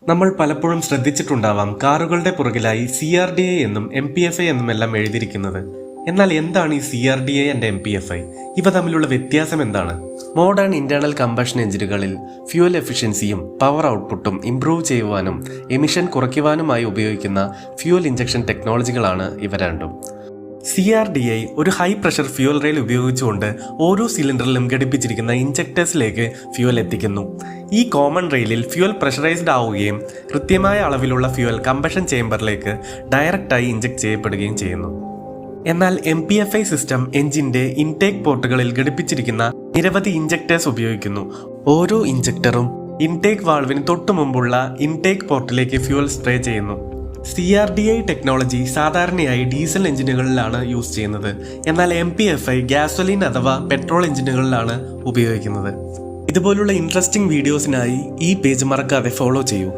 നമ്മൾ പലപ്പോഴും ശ്രദ്ധിച്ചിട്ടുണ്ടാവാം കാറുകളുടെ പുറകിലായി CRDA എന്നും MPFI എന്നുമെല്ലാം എഴുതിയിരിക്കുന്നത്. എന്നാൽ എന്താണ് ഈ CRDA ആൻഡ് MPFI? ഇവ തമ്മിലുള്ള വ്യത്യാസം എന്താണ്? മോഡേൺ ഇന്റേണൽ കമ്പഷൻ എഞ്ചിനുകളിൽ ഫ്യൂൽ എഫിഷ്യൻസിയും പവർ ഔട്ട്പുട്ടും ഇംപ്രൂവ് ചെയ്യുവാനും എമിഷൻ കുറയ്ക്കുവാനുമായി ഉപയോഗിക്കുന്ന ഫ്യൂൽ ഇഞ്ചക്ഷൻ ടെക്നോളജികളാണ് ഇവ രണ്ടും. CRDA ഒരു ഹൈ പ്രഷർ ഫ്യൂൽ റെയിൽ ഉപയോഗിച്ചുകൊണ്ട് ഓരോ സിലിണ്ടറിലും ഘടിപ്പിച്ചിരിക്കുന്ന ഇഞ്ചക്ടേഴ്സിലേക്ക് ഫ്യൂൽ എത്തിക്കുന്നു. ഈ കോമൺ റെയിലിൽ ഫ്യൂൽ പ്രഷറൈസ്ഡ് ആവുകയും കൃത്യമായ അളവിലുള്ള ഫ്യൂൽ കമ്പഷൻ ചേംബറിലേക്ക് ഡയറക്റ്റായി ഇഞ്ചക്ട് ചെയ്യപ്പെടുകയും ചെയ്യുന്നു. എന്നാൽ MPFI സിസ്റ്റം എഞ്ചിന്റെ ഇൻടേക്ക് പോർട്ടുകളിൽ ഘടിപ്പിച്ചിരിക്കുന്ന നിരവധി ഇഞ്ചക്ടേഴ്സ് ഉപയോഗിക്കുന്നു. ഓരോ ഇഞ്ചക്ടറും ഇൻടേക്ക് വാൾവിന് തൊട്ടു മുമ്പുള്ള ഇൻടേക്ക് പോർട്ടിലേക്ക് ഫ്യൂൽ സ്പ്രേ ചെയ്യുന്നു. CRDA ടെക്നോളജി സാധാരണയായി ഡീസൽ എഞ്ചിനുകളിലാണ് യൂസ് ചെയ്യുന്നത്. എന്നാൽ MPFI ഗ്യാസോലിൻ അഥവാ പെട്രോൾ എഞ്ചിനുകളിലാണ് ഉപയോഗിക്കുന്നത്. ഇതുപോലുള്ള ഇൻട്രസ്റ്റിംഗ് വീഡിയോസിനായി ഈ പേജ് മറക്കാതെ ഫോളോ ചെയ്യൂ.